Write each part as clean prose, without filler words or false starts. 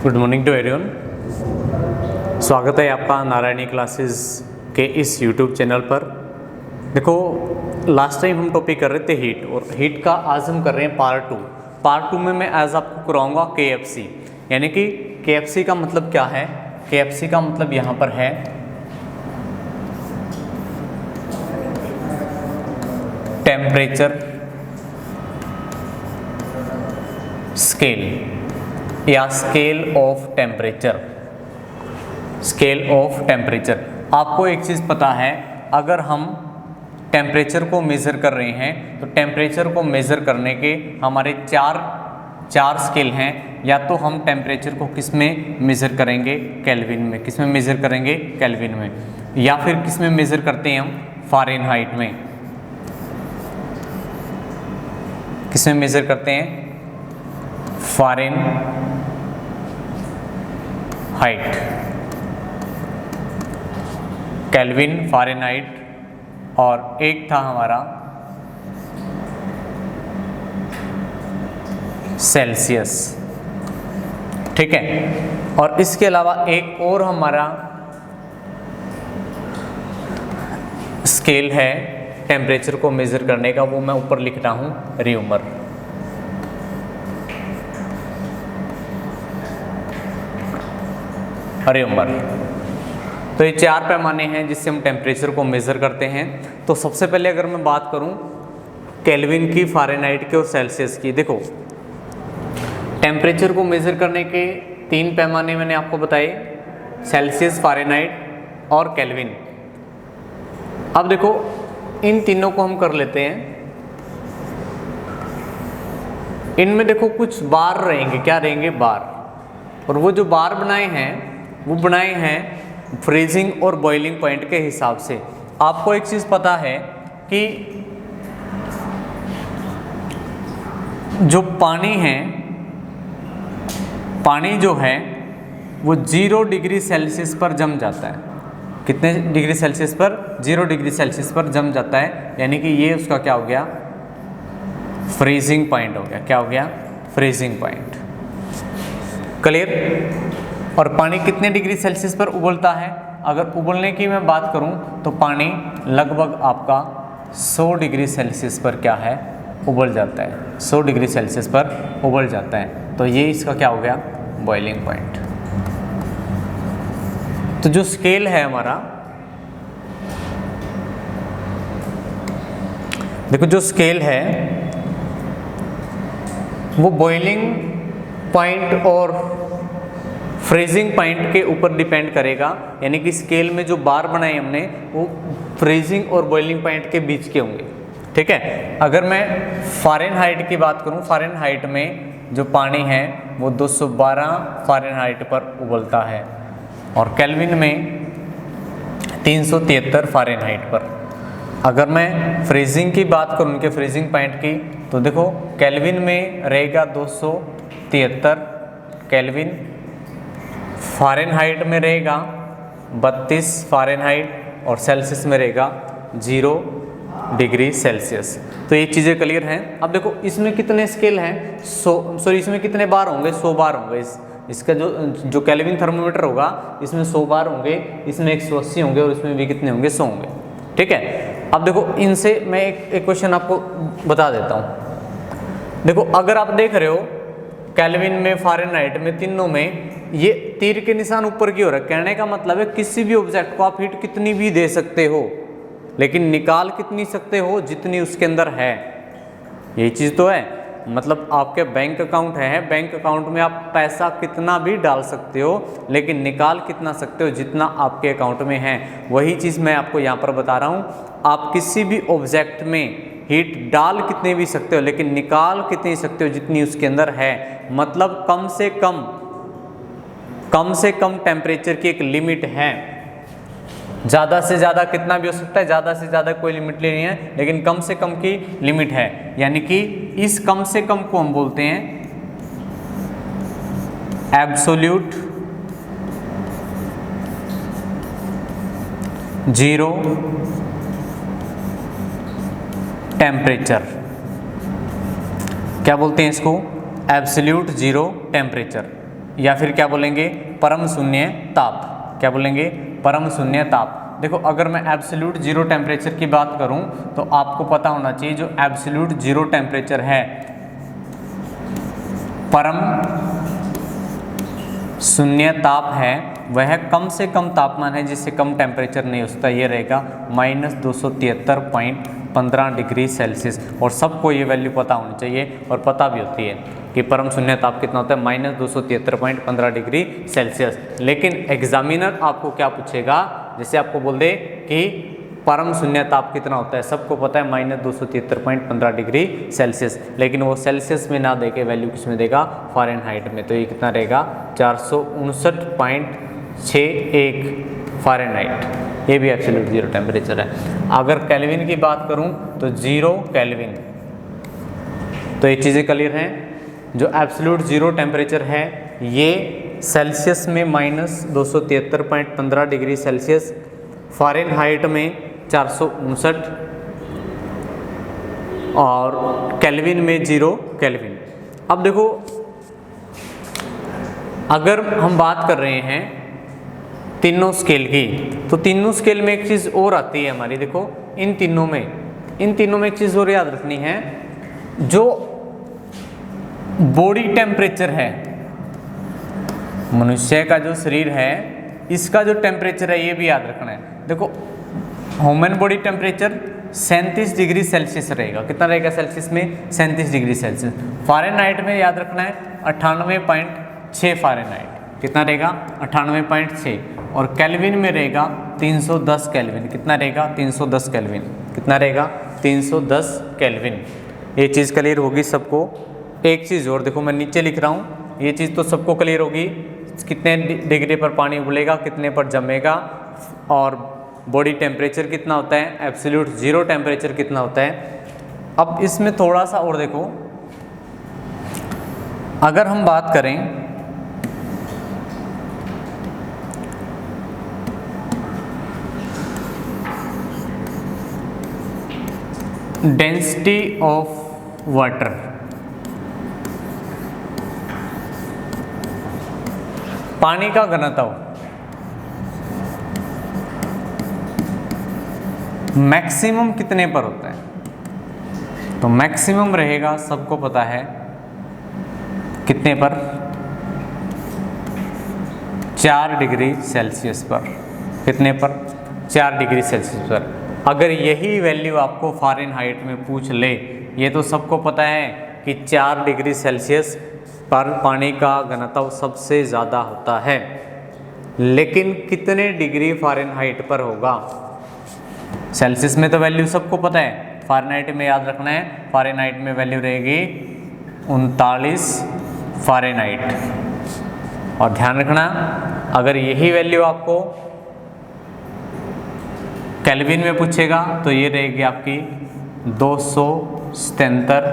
Good morning to everyone. स्वागत है आपका नारायणी क्लासेस के इस यूट्यूब चैनल पर। देखो, लास्ट टाइम हम टॉपिक कर रहे थे हीट, और हीट का आज हम कर रहे हैं पार्ट टू में मैं आज आपको कराऊंगा KFC। यानी कि KFC का मतलब क्या है? KFC का मतलब यहाँ पर है टेम्परेचर स्केल या स्केल ऑफ टेम्परेचर। आपको एक चीज़ पता है, अगर हम टेम्परेचर को मेज़र कर रहे हैं तो टेम्परेचर को मेज़र करने के हमारे चार स्केल हैं। या तो हम टेम्परेचर को किस में मेज़र करेंगे? केल्विन में। किस में मेज़र करेंगे? केल्विन में। या फिर किस में मेज़र करते हैं हम? फ़ारेनहाइट में। किस में मेज़र करते हैं? फ़ारेनहाइट। केल्विन, फ़ारेनहाइट, और एक था हमारा सेल्सियस। ठीक है। और इसके अलावा एक और हमारा स्केल है टेम्परेचर को मेज़र करने का, वो मैं ऊपर लिख रहा हूँ, र्यूमर। तो ये चार पैमाने हैं जिससे हम टेम्परेचर को मेज़र करते हैं। तो सबसे पहले अगर मैं बात करूं केल्विन की, फ़ारेनहाइट की और सेल्सियस की। देखो, टेम्परेचर को मेज़र करने के तीन पैमाने मैंने आपको बताए, सेल्सियस, फ़ारेनहाइट और केल्विन। अब देखो, इन तीनों को हम कर लेते हैं। इनमें देखो कुछ बार रहेंगे। क्या रहेंगे? बार। और वो जो बार बनाए हैं वो बनाए हैं फ्रीजिंग और बॉइलिंग पॉइंट के हिसाब से। आपको एक चीज़ पता है कि जो पानी जो है वो 0 डिग्री सेल्सियस पर जम जाता है। कितने डिग्री सेल्सियस पर? 0 डिग्री सेल्सियस पर जम जाता है। यानी कि ये उसका क्या हो गया? फ्रीजिंग पॉइंट हो गया। क्या हो गया? Freezing point. क्लियर? और पानी कितने डिग्री सेल्सियस पर उबलता है? अगर उबलने की मैं बात करूं तो पानी लगभग आपका 100 डिग्री सेल्सियस पर क्या है? उबल जाता है। 100 डिग्री सेल्सियस पर उबल जाता है। तो ये इसका क्या हो गया? Boiling point. तो जो स्केल है हमारा, देखो जो स्केल है वो बॉइलिंग पॉइंट और फ्रीजिंग पॉइंट के ऊपर डिपेंड करेगा। यानी कि स्केल में जो बार बनाए हमने वो फ्रीजिंग और बॉइलिंग पॉइंट के बीच के होंगे। ठीक है। अगर मैं फ़ारेनहाइट की बात करूं, फ़ारेनहाइट में जो पानी है वो 212 फ़ारेनहाइट पर उबलता है, और केल्विन में 373 फ़ारेनहाइट पर। अगर मैं फ्रीजिंग की बात करूं, उनके फ्रीजिंग पॉइंट की, तो देखो केल्विन में रहेगा 273 केल्विन, फ़ारेनहाइट में रहेगा 32 फ़ारेनहाइट, और सेल्सियस में रहेगा 0 डिग्री सेल्सियस। तो ये चीज़ें क्लियर हैं। अब देखो, इसमें कितने स्केल हैं? इसमें कितने बार होंगे? 100 बार होंगे। इसका जो केल्विन थर्मोमीटर होगा इसमें 100 बार होंगे, इसमें 180 होंगे, और इसमें भी कितने होंगे? 100 होंगे। ठीक है। अब देखो, इनसे मैं एक क्वेश्चन आपको बता देता हूँ। देखो, अगर आप देख रहे हो केल्विन में, फ़ारेनहाइट में, तीनों में ये तीर के निशान ऊपर की ओर है। कहने का मतलब है किसी भी ऑब्जेक्ट को आप हीट कितनी भी दे सकते हो, लेकिन निकाल कितनी सकते हो? जितनी उसके अंदर है। यही चीज़ तो है। मतलब आपके बैंक अकाउंट है, बैंक अकाउंट में आप पैसा कितना भी डाल सकते हो, लेकिन निकाल कितना सकते हो? जितना आपके अकाउंट में है। वही चीज़ मैं आपको यहाँ पर बता रहा हूँ। आप किसी भी ऑब्जेक्ट में हीट डाल कितने भी सकते हो, लेकिन निकाल कितनी सकते हो? जितनी उसके अंदर है। मतलब कम से कम टेम्परेचर की एक लिमिट है। ज़्यादा से ज़्यादा कितना भी हो सकता है, ज़्यादा से ज़्यादा कोई लिमिट नहीं है, लेकिन कम से कम की लिमिट है। यानी कि इस कम से कम को हम बोलते हैं एब्सोल्यूट जीरो टेम्परेचर। क्या बोलते हैं इसको? Absolute zero temperature. या फिर क्या बोलेंगे, परम शून्य ताप। क्या बोलेंगे, परम शून्य ताप। देखो अगर मैं एब्सोल्यूट जीरो टेम्परेचर की बात करूं तो आपको पता होना चाहिए जो एब्सोल्यूट जीरो टेम्परेचर है, परम शून्य ताप है, वह कम से कम तापमान है जिससे कम टेम्परेचर नहीं हो सकता। ये रहेगा -273.15 डिग्री सेल्सियस। और सबको ये वैल्यू पता होनी चाहिए और पता भी होती है कि परम शून्य ताप कितना होता है, -273.15 डिग्री सेल्सियस। लेकिन एग्जामिनर आपको क्या पूछेगा, जैसे आपको बोल दे कि परम शून्य ताप कितना होता है, सबको पता है -273.15 डिग्री सेल्सियस, लेकिन वो सेल्सियस में ना देके वैल्यू किस में देगा, फ़ारेनहाइट में। तो ये कितना रहेगा, 459.61 फ़ारेनहाइट। ये भी एब्सोल्यूट जीरो टेम्परेचर है। अगर केल्विन की बात करूं तो 0 केल्विन। तो ये चीज़ें क्लियर हैं। जो एब्सोल्यूट जीरो टेम्परेचर है ये सेल्सियस में -273.15 डिग्री सेल्सियस, फ़ारेनहाइट में 459 और केल्विन में 0 केल्विन। अब देखो अगर हम बात कर रहे हैं तीनों स्केल की, तो तीनों स्केल में एक चीज़ और आती है हमारी। देखो इन तीनों में एक चीज़ और याद रखनी है, जो बॉडी टेम्परेचर है, मनुष्य का जो शरीर है इसका जो टेम्परेचर है ये भी याद रखना है। देखो human body temperature 37 degree Celsius रहेगा। कितना रहेगा सेल्सियस में, 37 डिग्री सेल्सियस। फ़ारेनहाइट में याद रखना है 98.6 फ़ारेनहाइट। कितना रहेगा, 98.6। और केल्विन में रहेगा 310 केल्विन। कितना रहेगा, 310 केल्विन। कितना रहेगा, 310 केल्विन। ये चीज़ क्लियर होगी सबको। एक चीज़ और देखो, मैं नीचे लिख रहा हूँ, ये चीज़ तो सबको क्लियर होगी, कितने डिग्री पर पानी उबलेगा, कितने पर जमेगा, और बॉडी टेम्परेचर कितना होता है, एब्सोल्यूट जीरो टेम्परेचर कितना होता है। अब इसमें थोड़ा सा और देखो, अगर हम बात करें डेंसिटी ऑफ वाटर, पानी का घनत्व मैक्सिमम कितने पर होता है, तो मैक्सिमम रहेगा सबको पता है कितने पर, 4 डिग्री सेल्सियस पर। कितने पर, 4 डिग्री सेल्सियस पर। अगर यही वैल्यू आपको फ़ारेनहाइट में पूछ ले, ये तो सबको पता है कि 4 डिग्री सेल्सियस पर पानी का घनत्व सबसे ज़्यादा होता है, लेकिन कितने डिग्री फ़ारेनहाइट पर होगा। सेल्सियस में तो वैल्यू सबको पता है, फ़ारेनहाइट में याद रखना है, फ़ारेनहाइट में वैल्यू रहेगी 39 फ़ारेनहाइट। और ध्यान रखना, अगर यही वैल्यू आपको केल्विन में पूछेगा तो ये रहेगी आपकी 277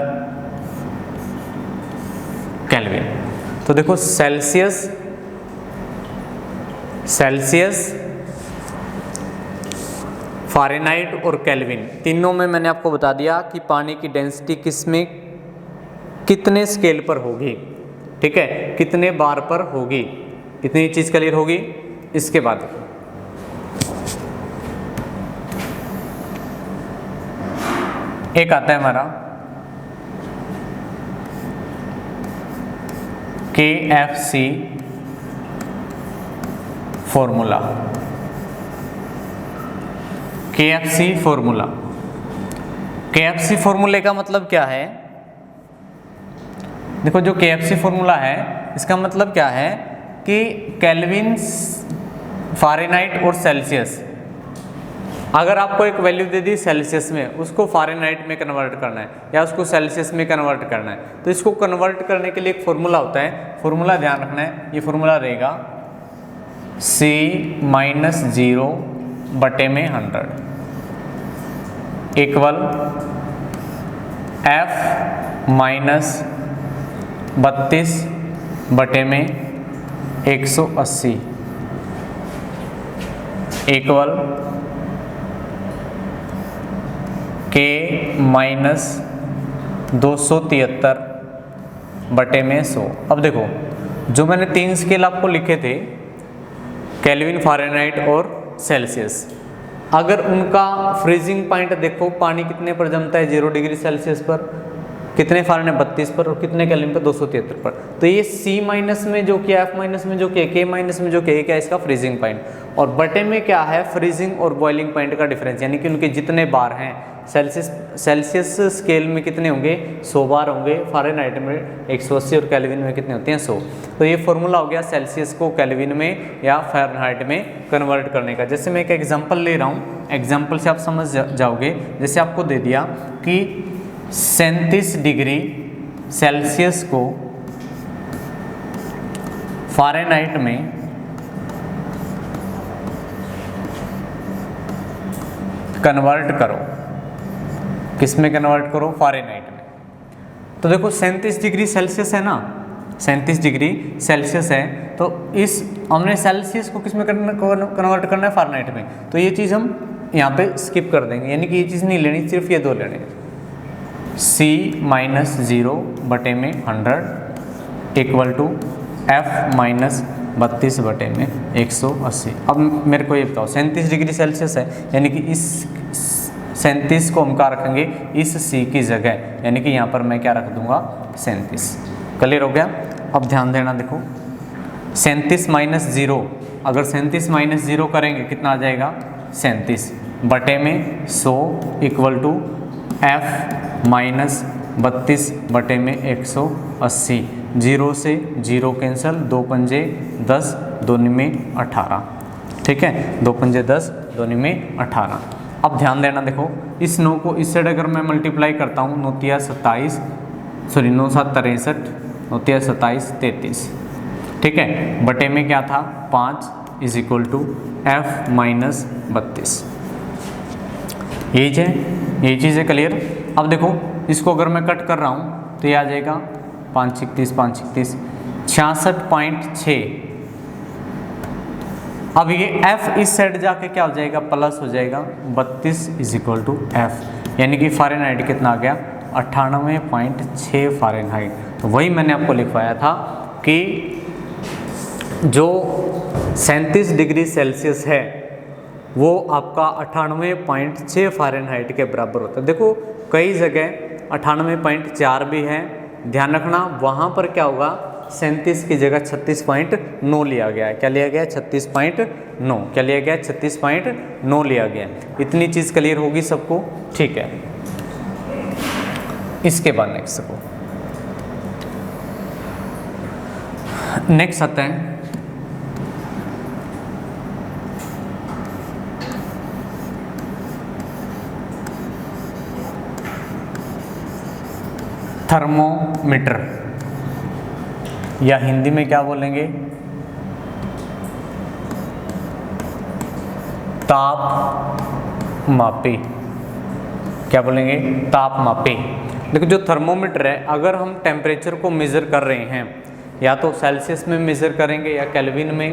केल्विन। तो देखो सेल्सियस फ़ारेनहाइट और केल्विन तीनों में मैंने आपको बता दिया कि पानी की डेंसिटी किस में कितने स्केल पर होगी, ठीक है, कितने बार पर होगी। इतनी चीज़ क्लियर होगी। इसके बाद एक आता है हमारा KFC फॉर्मूला। KFC फॉर्मूले का मतलब क्या है, देखो जो KFC फॉर्मूला है इसका मतलब क्या है कि केल्विन, फ़ारेनहाइट और सेल्सियस, अगर आपको एक वैल्यू दे दी सेल्सियस में, उसको फ़ारेनहाइट में कन्वर्ट करना है या उसको सेल्सियस में कन्वर्ट करना है, तो इसको कन्वर्ट करने के लिए एक फॉर्मूला होता है। फॉर्मूला ध्यान रखना है, ये फॉर्मूला रहेगा C-0/100 equal F-32/180 equal K-273/100। अब देखो जो मैंने 3 स्केल आपको लिखे थे, केल्विन, फ़ारेनहाइट और सेल्सियस, अगर उनका फ्रीजिंग पॉइंट देखो, पानी कितने पर जमता है 0 डिग्री सेल्सियस पर, कितने फ़ारेनहाइट 32 पर, और कितने केल्विन पर 273 पर। तो ये C माइनस में जो किया, F माइनस में जो किया, K माइनस में जो किया, क्या है इसका फ्रीजिंग पॉइंट, और बटे में क्या है फ्रीजिंग और बॉइलिंग पॉइंट का डिफरेंस, यानी कि उनके जितने बार हैं। सेल्सियस स्केल में कितने होंगे 100 बार होंगे, फ़ारेनहाइट में 180 और केल्विन में कितने होते हैं 100। तो ये फॉर्मूला हो गया सेल्सियस को केल्विन में या फ़ारेनहाइट में कन्वर्ट करने का। जैसे मैं एक एग्जांपल ले रहा हूँ, एग्जांपल से आप समझ जाओगे। जैसे आपको दे दिया कि 37 डिग्री सेल्सियस को फ़ारेनहाइट में कन्वर्ट करो, किस में कन्वर्ट करो, फ़ारेनहाइट में। तो देखो 37 डिग्री सेल्सियस है ना, 37 डिग्री सेल्सियस है, तो इस हमने सेल्सियस को किस में कन्वर्ट करना है, फ़ारेनहाइट में। तो ये चीज़ हम यहाँ पे स्किप कर देंगे, यानी कि ये चीज़ नहीं लेनी, सिर्फ ये दो लेने। C माइनस 0 बटे में 100 इक्वल टू F माइनस 32 बटे में 180। अब मेरे को ये बताओ 37 डिग्री सेल्सियस है, यानी कि इस 37 को हम क्या रखेंगे इस C की जगह, यानी कि यहाँ पर मैं क्या रख दूंगा 37। क्लियर हो गया। अब ध्यान देना, देखो 37 माइनस 0, अगर 37 माइनस 0 करेंगे कितना आ जाएगा 37 बटे में 100 इक्वल टू F माइनस 32 बटे में 180। 0 से 0 कैंसिल, 2 पंजे 10, 2 में 18, ठीक है, 2 पंजे 10, 2 में 18। अब ध्यान देना, देखो इस 9 को इस साइड अगर मैं मल्टीप्लाई करता हूँ, 9 तिया 27, सॉरी 9 7 63, 9 तिया 27 33, ठीक है, बटे में क्या था 5 is equal to F minus 32। यही चीज़ है, क्लियर। अब देखो इसको अगर मैं कट कर रहा हूँ तो ये आ जाएगा 5 31 5 31 66.6। अब ये F इस साइड जाके क्या हो जाएगा प्लस हो जाएगा 32 इज इक्वल टू F, यानी कि फ़ारेनहाइट कितना आ गया 98.6 फ़ारेनहाइट। तो वही मैंने आपको लिखवाया था कि जो 37 डिग्री सेल्सियस है वो आपका 98.6 फ़ारेनहाइट के बराबर होता है। देखो कई जगह 98.4 भी है, ध्यान रखना वहाँ पर क्या होगा 37 की जगह 36.9 लिया गया है। क्या लिया गया 36.9, क्या लिया गया 36.9 लिया गया। इतनी चीज़ क्लियर होगी सबको, ठीक है। इसके बाद नेक्स्ट आता है थर्मोमीटर, या हिंदी में क्या बोलेंगे ताप मापी। क्या बोलेंगे ताप मापी। देखो जो थर्मोमीटर है, अगर हम टेम्परेचर को मेज़र कर रहे हैं या तो सेल्सियस में मेज़र करेंगे या केल्विन में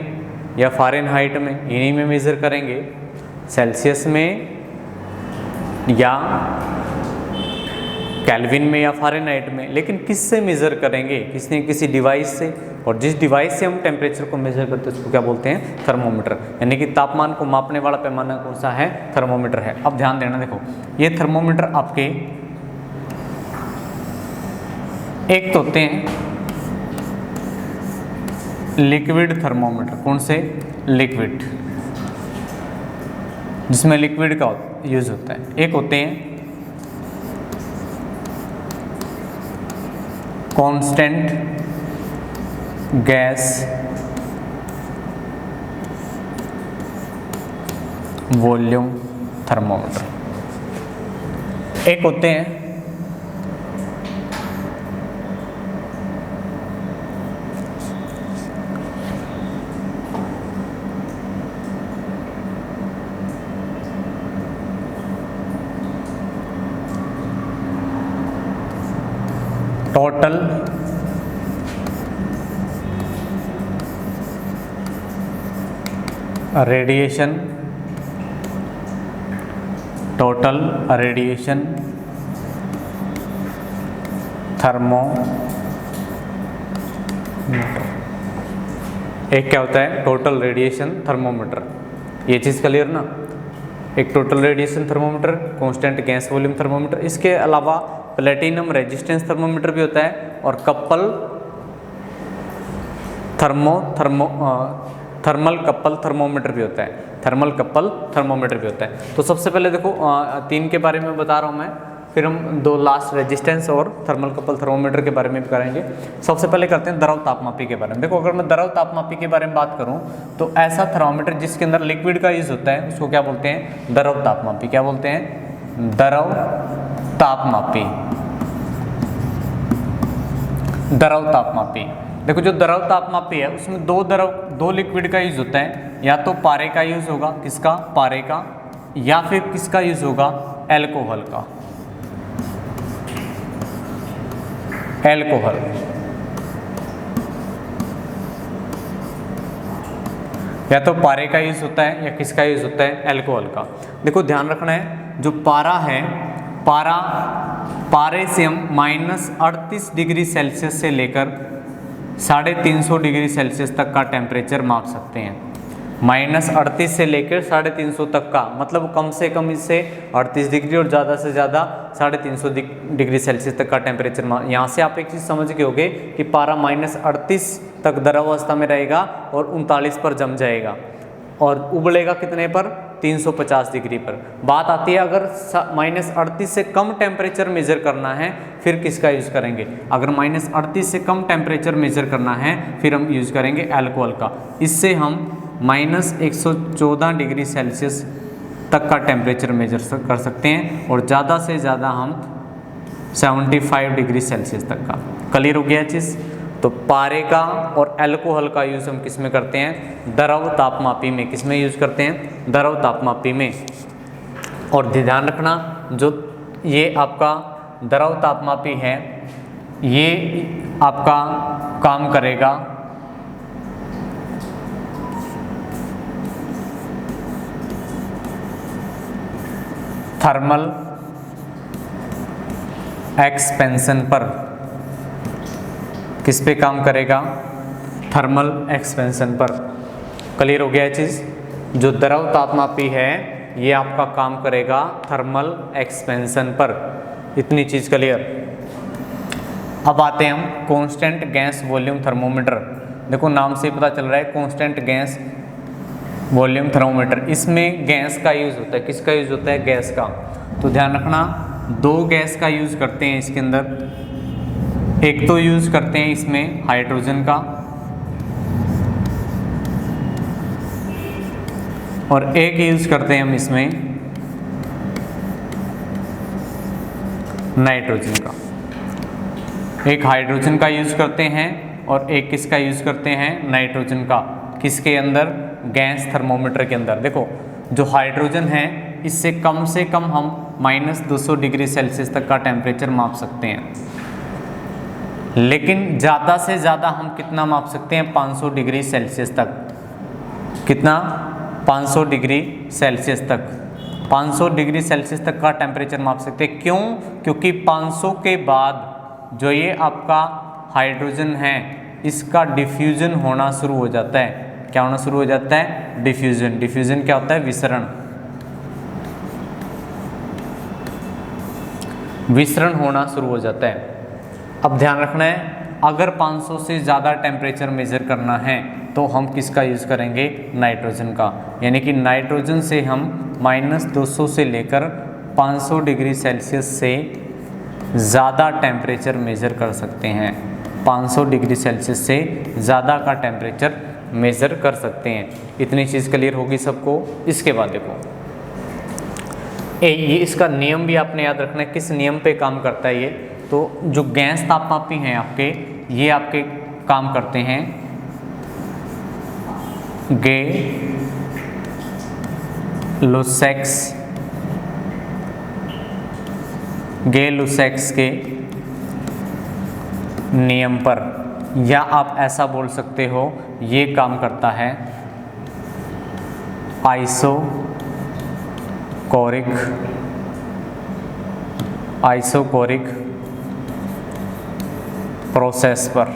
या फ़ारेनहाइट में, इन्हीं में मेज़र करेंगे, सेल्सियस में या केल्विन में या फ़ारेनहाइट में। लेकिन किससे मेज़र करेंगे, किसी डिवाइस से, और जिस डिवाइस से हम टेम्परेचर को मेज़र करते हैं उसको क्या बोलते हैं थर्मोमीटर, यानी कि तापमान को मापने वाला पैमाना कौन सा है थर्मोमीटर है। अब ध्यान देना, देखो ये थर्मोमीटर आपके एक तो होते हैं लिक्विड थर्मोमीटर, कौन से लिक्विड, जिसमें लिक्विड का यूज होता है। एक होते हैं कांस्टेंट गैस वॉल्यूम थर्मोमीटर, एक होते हैं total radiation, total radiation thermometer. एक क्या होता है टोटल रेडिएशन थर्मोमीटर, ये चीज़ क्लियर ना। एक total radiation thermometer, constant gas volume thermometer, इसके अलावा प्लेटिनम रेजिस्टेंस थर्मोमीटर भी होता है और थर्मल कपल थर्मोमीटर भी होता है, थर्मल कपल थर्मोमीटर भी होता है। तो सबसे पहले देखो 3 के बारे में बता रहा हूँ मैं, फिर हम 2 लास्ट रेजिस्टेंस और थर्मल कपल थर्मोमीटर के बारे में भी करेंगे। सबसे पहले करते हैं द्रव तापमापी के बारे में। देखो अगर मैं द्रव तापमापी के बारे में बात करूं तो ऐसा थर्मोमीटर जिसके अंदर लिक्विड का यूज होता है उसको क्या बोलते हैं, द्रव तापमापी। क्या बोलते हैं, द्रव तापमापी। द्रव तापमापी, देखो जो द्रव तापमापी है उसमें दो लिक्विड का यूज होता है, या तो पारे का यूज होगा, किसका, पारे का, या फिर किसका यूज होगा, एल्कोहल का, एल्कोहल। या तो पारे का यूज होता है या किसका यूज होता है, एल्कोहल का। देखो ध्यान रखना है, जो पारा है, पारे से हम -38 डिग्री सेल्सियस से लेकर 350 डिग्री सेल्सियस तक का टेम्परेचर माप सकते हैं। -38 से लेकर 350 तक का, मतलब कम से कम इससे 38 डिग्री और ज़्यादा से ज़्यादा 350 डिग्री सेल्सियस तक का टेम्परेचर। यहाँ से आप एक चीज़ समझ गए होगे कि पारा -38 तक द्रव अवस्था में रहेगा और 39 पर जम जाएगा और उबलेगा कितने पर, 350 डिग्री पर। बात आती है अगर -38 से कम टेम्परेचर मेजर करना है फिर किसका यूज़ करेंगे। अगर -38 से कम टेम्परेचर मेजर करना है फिर हम यूज़ करेंगे एल्कोहल का। इससे हम -114 डिग्री सेल्सियस तक का टेम्परेचर मेजर कर सकते हैं और ज़्यादा से ज़्यादा हम 75 डिग्री सेल्सियस तक का। क्लियर हो गया चीज़। तो पारे का और एल्कोहल का यूज़ हम किस में करते हैं, द्रव तापमापी में। किस में यूज़ करते हैं, द्रव तापमापी में। और ध्यान रखना, जो ये आपका द्रव तापमापी है ये आपका काम करेगा थर्मल एक्सपेंशन पर। किस पे काम करेगा, थर्मल एक्सपेंशन पर। क्लियर हो गया चीज़। जो द्रव तापमापी है ये आपका काम करेगा थर्मल एक्सपेंशन पर। इतनी चीज़ क्लियर। अब आते हैं हम कांस्टेंट गैस वॉल्यूम थर्मोमीटर। देखो नाम से पता चल रहा है कांस्टेंट गैस वॉल्यूम थर्मोमीटर। इसमें गैस का यूज़ होता है, किसका यूज़ होता है, गैस का। तो ध्यान रखना, 2 गैस का यूज़ करते हैं इसके अंदर। एक तो यूज़ करते हैं इसमें हाइड्रोजन का और एक यूज़ करते हैं हम इसमें नाइट्रोजन का। एक हाइड्रोजन का यूज़ करते हैं और एक किसका यूज़ करते हैं, नाइट्रोजन का। किसके अंदर, गैस थर्मोमीटर के अंदर। देखो जो हाइड्रोजन है इससे कम हम -200 डिग्री सेल्सियस तक का टेम्परेचर माप सकते हैं, लेकिन ज़्यादा से ज़्यादा हम कितना माप सकते हैं, 500 डिग्री सेल्सियस तक। कितना, 500 डिग्री सेल्सियस तक। 500 डिग्री सेल्सियस तक का टेम्परेचर माप सकते हैं। क्यों, क्योंकि 500 के बाद जो ये आपका हाइड्रोजन है इसका डिफ्यूजन होना शुरू हो जाता है। क्या होना शुरू हो जाता है, डिफ्यूजन। डिफ्यूजन क्या होता है, विसरण। विसरण होना शुरू हो जाता है। अब ध्यान रखना है, अगर 500 से ज़्यादा टेम्परेचर मेजर करना है तो हम किसका यूज़ करेंगे, नाइट्रोजन का। यानी कि नाइट्रोजन से हम -200 से लेकर 500 डिग्री सेल्सियस से ज़्यादा टेम्परेचर मेजर कर सकते हैं। 500 डिग्री सेल्सियस से ज़्यादा का टेम्परेचर मेज़र कर सकते हैं। इतनी चीज़ क्लियर होगी सबको। इसके बाद देखो ये इसका नियम भी आपने याद रखना है, किस नियम पे काम करता है ये। तो जो गैस तापमापी हैं आपके, ये आपके काम करते हैं गे-लुसैक्स के नियम पर, या आप ऐसा बोल सकते हो ये काम करता है आइसोकोरिक प्रोसेस पर।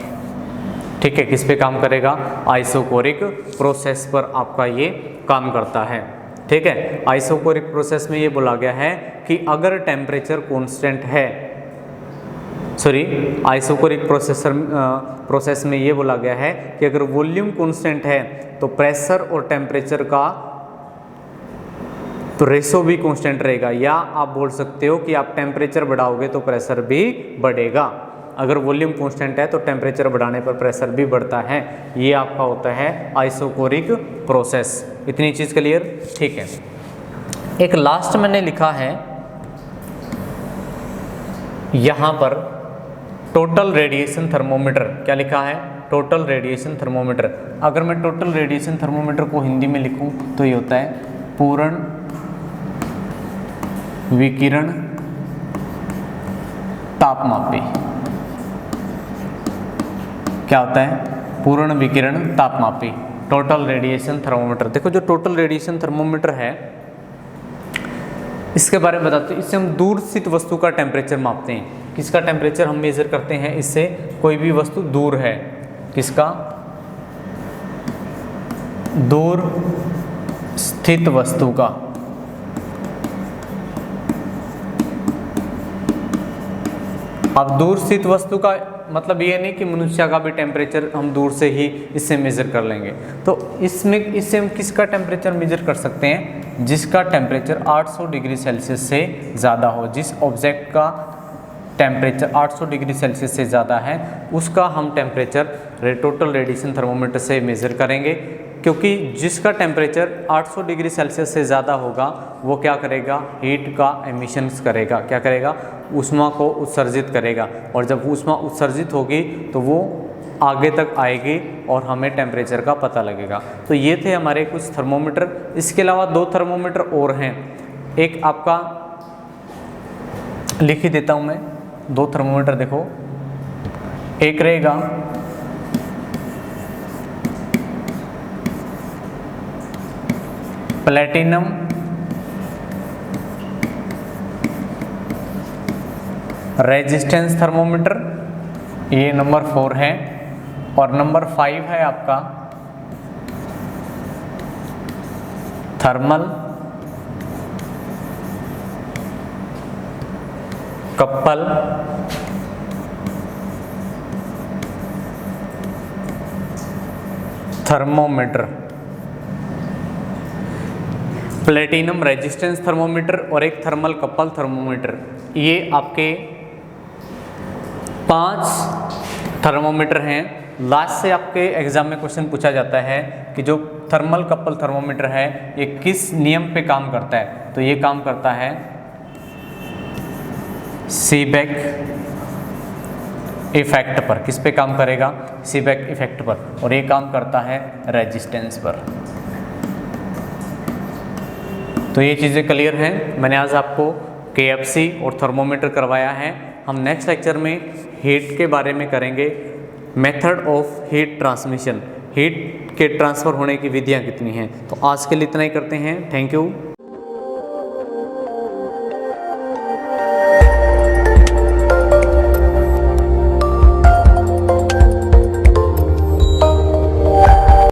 ठीक है, किस पे काम करेगा? आइसोकोरिक प्रोसेस पर आपका ये काम करता है। ठीक है, आइसोकोरिक प्रोसेस में ये बोला गया है कि अगर टेम्परेचर कांस्टेंट है, आइसोकोरिक प्रोसेस में ये बोला गया है कि अगर वॉल्यूम कांस्टेंट है तो प्रेशर और टेम्परेचर का तो रेशो भी कांस्टेंट रहेगा, या आप बोल सकते हो कि आप टेम्परेचर बढ़ाओगे तो प्रेशर भी बढ़ेगा। अगर वॉल्यूम कांस्टेंट है तो टेम्परेचर बढ़ाने पर प्रेशर भी बढ़ता है। ये आपका होता है आइसोकोरिक प्रोसेस। इतनी चीज़ क्लियर? ठीक है, एक लास्ट मैंने लिखा है यहाँ पर टोटल रेडिएशन थर्मोमीटर। क्या लिखा है? Total radiation thermometer. अगर मैं टोटल रेडिएशन थर्मोमीटर को हिंदी में लिखूं तो ये होता है पूर्ण विकिरण तापमापी। क्या होता है? पूर्ण विकिरण तापमापी, टोटल रेडिएशन थर्मोमीटर। देखो जो टोटल रेडिएशन थर्मोमीटर है इसके बारे में बताते हैं। इससे हम दूर स्थित वस्तु का टेम्परेचर मापते हैं। किसका टेम्परेचर हम मेजर करते हैं? इससे कोई भी वस्तु दूर है, किसका? दूर स्थित वस्तु का। अब दूर स्थित वस्तु का मतलब ये नहीं कि मनुष्य का भी टेम्परेचर हम दूर से ही इससे मेजर कर लेंगे। तो इससे हम किसका टेम्परेचर मेजर कर सकते हैं? जिसका टेम्परेचर 800 डिग्री सेल्सियस से ज़्यादा हो। जिस ऑब्जेक्ट का टेम्परेचर 800 डिग्री सेल्सियस से ज़्यादा है उसका हम टेम्परेचर टोटल रेडिएशन थर्मोमीटर से मेज़र करेंगे, क्योंकि जिसका टेम्परेचर 800 डिग्री सेल्सियस से ज़्यादा होगा वो क्या करेगा? हीट का एमिशंस करेगा। क्या करेगा? ऊष्मा को उत्सर्जित करेगा, और जब ऊष्मा उत्सर्जित होगी तो वो आगे तक आएगी और हमें टेम्परेचर का पता लगेगा। तो ये थे हमारे कुछ थर्मोमीटर। इसके अलावा 2 थर्मोमीटर और हैं। एक आपका लिख ही देता हूँ मैं, 2 थर्मोमीटर देखो। एक रहेगा प्लैटिनम रेजिस्टेंस थर्मोमीटर, ये नंबर 4 है। और नंबर 5 है आपका thermal couple thermometer. Platinum resistance thermometer और एक थर्मल कपल थर्मोमीटर, ये आपके 5 थर्मोमीटर हैं। लास्ट से आपके एग्जाम में क्वेश्चन पूछा जाता है कि जो थर्मल कपल थर्मोमीटर है ये किस नियम पे काम करता है? तो ये काम करता है सीबेक इफेक्ट पर। किस पे काम करेगा? सीबेक इफेक्ट पर। और ये काम करता है रेजिस्टेंस पर। तो ये चीज़ें क्लियर हैं। मैंने आज आपको KFC और थर्मोमीटर करवाया है। हम नेक्स्ट लेक्चर में हीट के बारे में करेंगे, method of heat transmission, heat के ट्रांसफ़र होने की विधियाँ कितनी हैं। तो आज के लिए इतना ही करते हैं। Thank you.